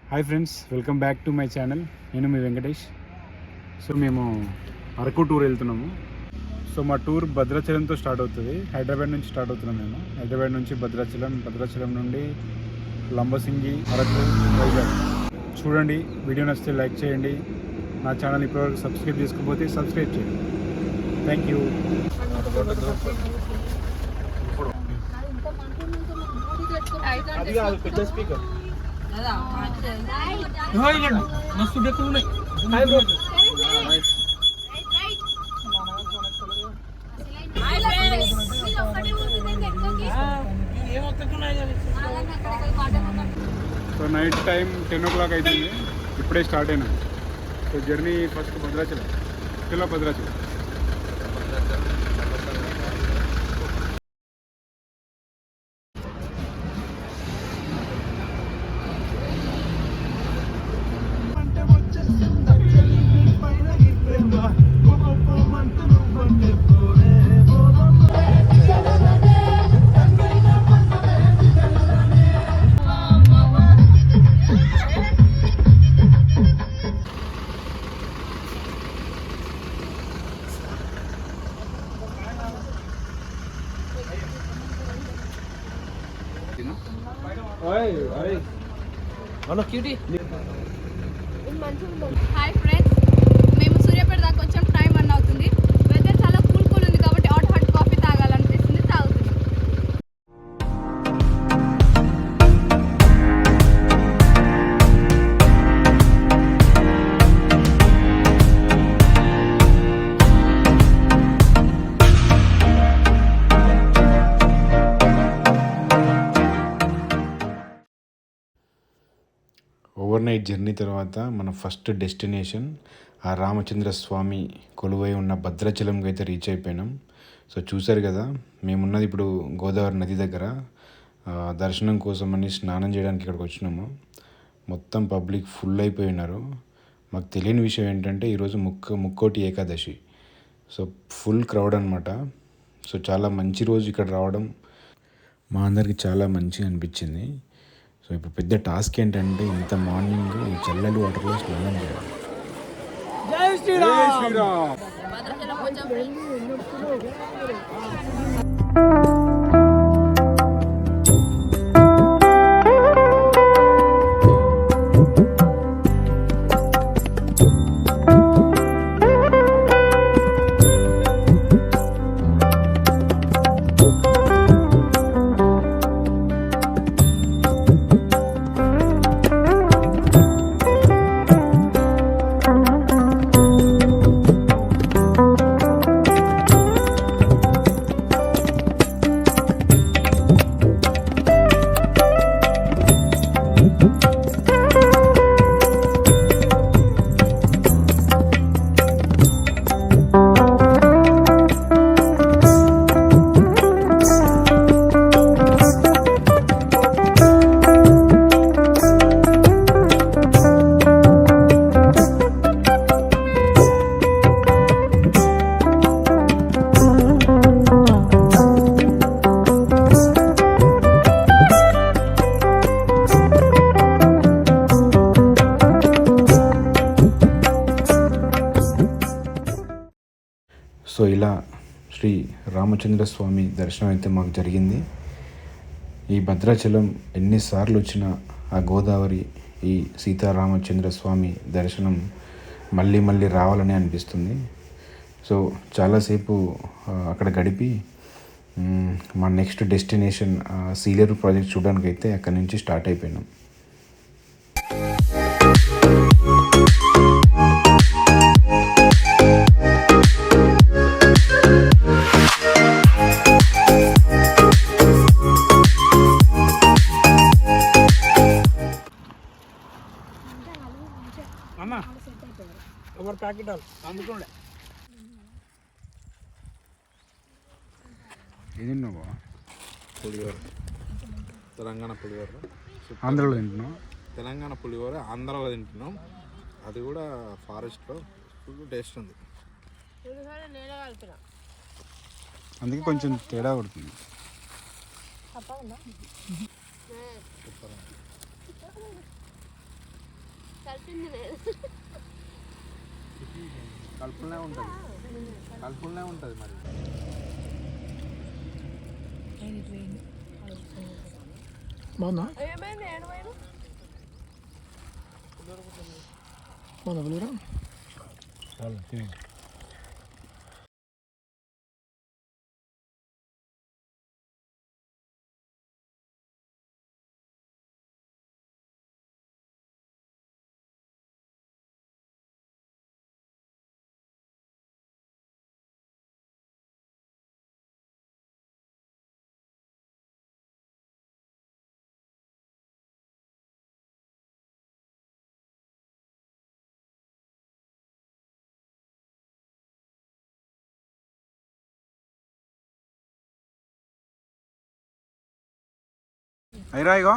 Hi friends, welcome back to my channel. నేను మీ Venkatesh. So మేము Araku tour వెళ్తున్నాము. సో మా టూర్ భద్రాచలంతో స్టార్ట్ అవుతుంది. హైదరాబాద్ నుంచి స్టార్ట్ అవుతున్నాం. మేము హైదరాబాద్ నుంచి భద్రాచలం నుండి లంబసింగి, అరకు, వైజాగ్. చూడండి, వీడియో నచ్చితే లైక్ చేయండి. నా ఛానల్ ఇప్పటివరకు సబ్స్క్రైబ్ చేసుకోకపోతే సబ్స్క్రైబ్ చేయండి. Thank you. పెద్ద స్పీకర్ మస్తు డెక్కులు ఉన్నాయి. సో నైట్ టైం 10 o'clock అవుతుంది. ఇప్పుడే స్టార్ట్ అయినా. So journey first Bhadrachalam. Hi friends, మేము సూర్యాపేట దాకా వచ్చాం. టైం 1 అవుతుంది. వెదర్ చాలా కూల్ ఉంది కాబట్టి హాట్ కాఫీ తాగాలనిపిస్తుంది. తాగుతున్నాం. ఓవర్నైట్ జర్నీ తర్వాత మన ఫస్ట్ డెస్టినేషన్ ఆ రామచంద్ర స్వామి కొలువై ఉన్న భద్రాచలంకి అయితే రీచ్ అయిపోయినాం. సో చూశారు కదా, మేమున్నది ఇప్పుడు గోదావరి నది దగ్గర. దర్శనం కోసమని స్నానం చేయడానికి ఇక్కడికి వచ్చినాము. మొత్తం పబ్లిక్ ఫుల్ అయిపోయి ఉన్నారు. మాకు తెలియని విషయం ఏంటంటే ఈరోజు Mukkoti Ekadashi. So full crowd అనమాట. సో చాలా మంచి రోజు ఇక్కడ రావడం మా అందరికి చాలా మంచిగా అనిపించింది. సో ఇప్పుడు పెద్ద టాస్క్ ఏంటంటే ఇంత మార్నింగ్ ఈ చల్లటి వాటర్లో స్నానం చేయాలి. జై శ్రీరామ్. సో ఇలా శ్రీ రామచంద్ర స్వామి దర్శనం అయితే మాకు జరిగింది. ఈ భద్రాచలం ఎన్నిసార్లు వచ్చినా ఆ గోదావరి, ఈ సీతారామచంద్ర స్వామి దర్శనం మళ్ళీ మళ్ళీ రావాలని అనిపిస్తుంది. సో చాలాసేపు అక్కడ గడిపి మా నెక్స్ట్ డెస్టినేషన్ సీలేరు ప్రాజెక్ట్ చూడడానికి అయితే అక్కడి నుంచి స్టార్ట్ అయిపోయినాం. అన్న ఎవరు ప్యాకెట్ అందుకోండి. ఏది తిన్నావా? పులిహోర, తెలంగాణ పులిహోర. ఆంధ్రలో తింటున్నాం. తెలంగాణ పులిహోర ఆంధ్రాలో తింటున్నాం. అది కూడా ఫారెస్ట్లో ఫుల్ టేస్ట్ ఉంది. అందుకే కొంచెం తేడా పడుతుంది. కలిసింది లేదు. కలుపులనే ఉంటుంది మరి. బాగుందా ఏమైంది ఏడవైనా బాగుందా పులిహోర చాలా తినండి. అయిరా ఇగో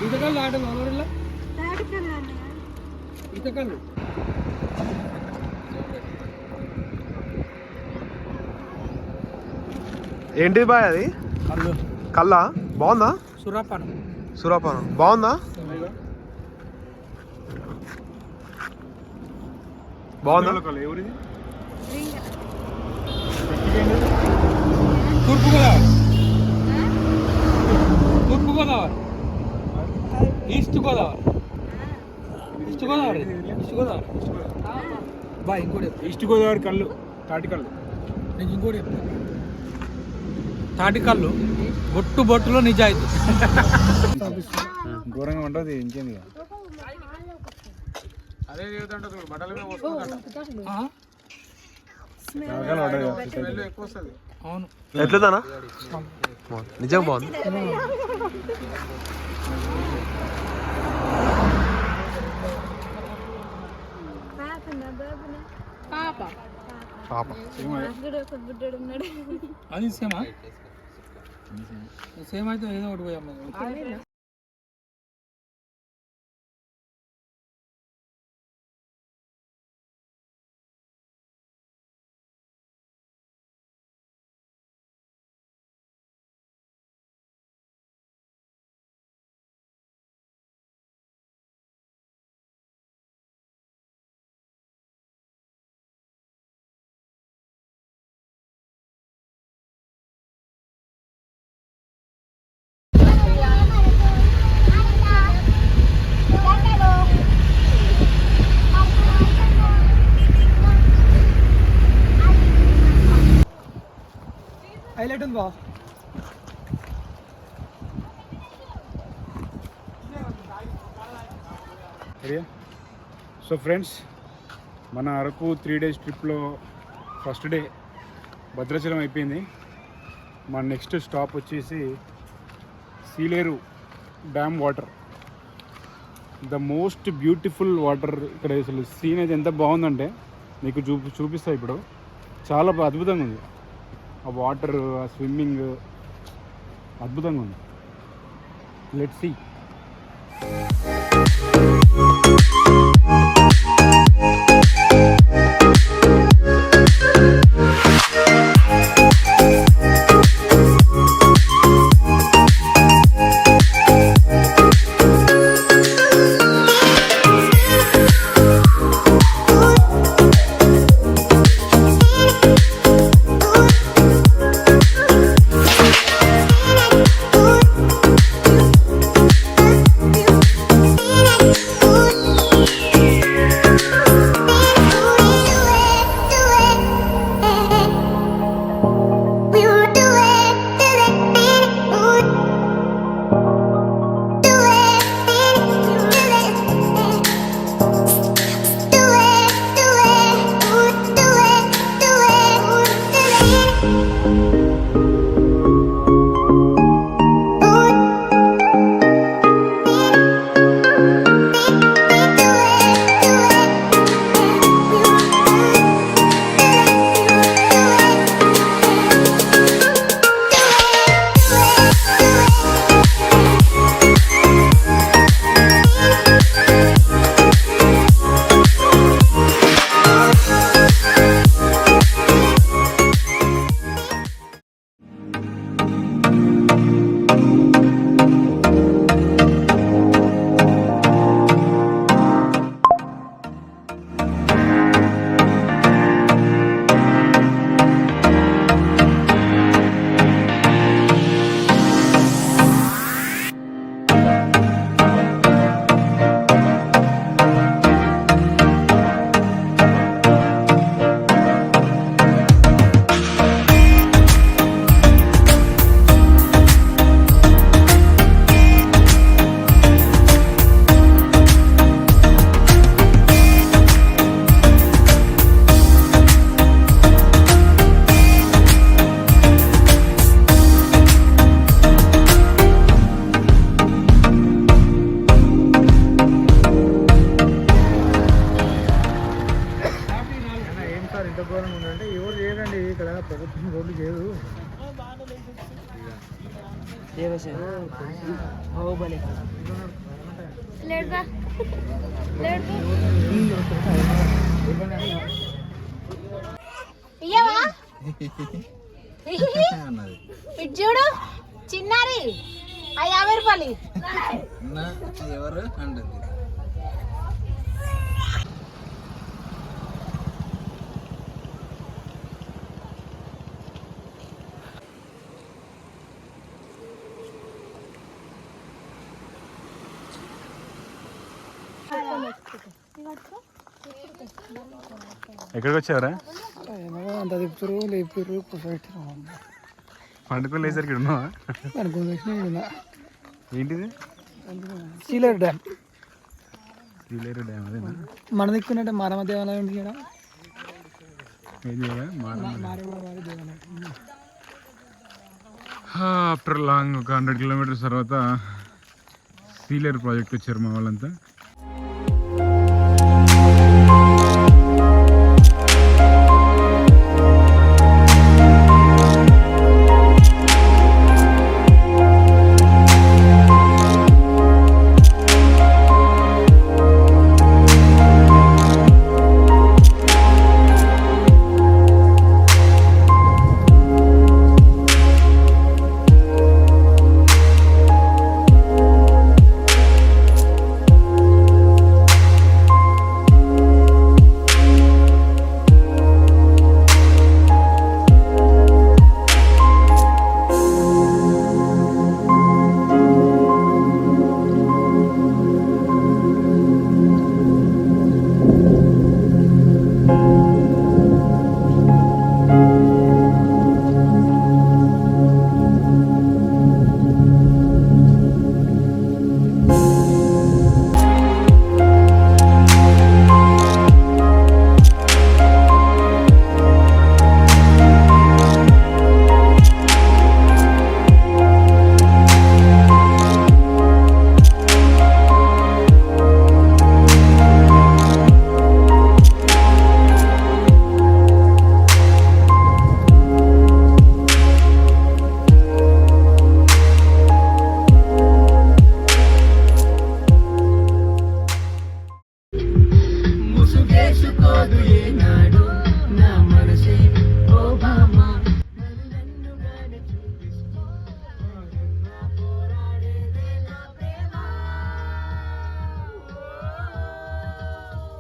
ఈతకల్లు ఆట ఊరిలో ఈతకల్లు ఏంటిది బాయ్ అది కల్లా బాగుందా సురాపానం సురాపానం బాగుందా బాగుందా ఎవరిది తూర్పుగోదావరి తూర్పుగోదావరి east Godavari east Godavari east Godavari బా ఇంకోటి ఈస్ట్ గోదావరి కళ్ళు తాటి కళ్ళు. నేను ఇంకోటి చెప్తాను తాటికల్లు బొట్టు బొట్టులో నిజాయితీ ఘోరంగా ఉంటుంది ఇంకేంది. అదే చెబుతుంటే బట్టల మీద వస్తుందంట. ఆ? ఎక్కువ వస్తుంది. అవును ఎట్లుందనా నిజం బాగుంది పాప పాప అది సేమా సేమ్ అయితే ఏదో ఒకటి పోయి అమ్మాయి హైలైట్ ఉంది బా సో ఫ్రెండ్స్, మన అరకు 3 days ట్రిప్లో ఫస్ట్ డే భద్రాచలం అయిపోయింది. మన నెక్స్ట్ స్టాప్ వచ్చేసి Sileru dam water. The most beautiful water. ఇక్కడ అసలు సీన్ అయితే ఎంత బాగుందంటే మీకు చూపిస్తా ఇప్పుడు. చాలా అద్భుతంగా ఉంది ఆ వాటర్, ఆ స్విమ్మింగ్ అద్భుతంగా ఉంది. Let's see. Ooh. లేడురా లేడు ఇయ్యవా ఇటు చూడు చిన్నారి 50 రూపాయలు ఎవరు అంటుంది ఎక్కడికి వచ్చావరా? అంత తిప్పుతారు లేపారు పండుకోలేసరికి ఉన్నావా? అనుకున్నా ఏంటిది? సీలేరు డ్యామ్ సీలేరు డ్యామ్ అదేనా? మన దిక్కున్నట్టే మారమ్మ దేవాలయం ఉంది కదా ఏది కదా? మారమ్మ వారి దేవాలయం. ఆఫ్టర్ లాంగ్ ఒక 100 కిలోమీటర్స్ తర్వాత సీలేరు ప్రాజెక్ట్ వచ్చారు మా వాళ్ళంతా.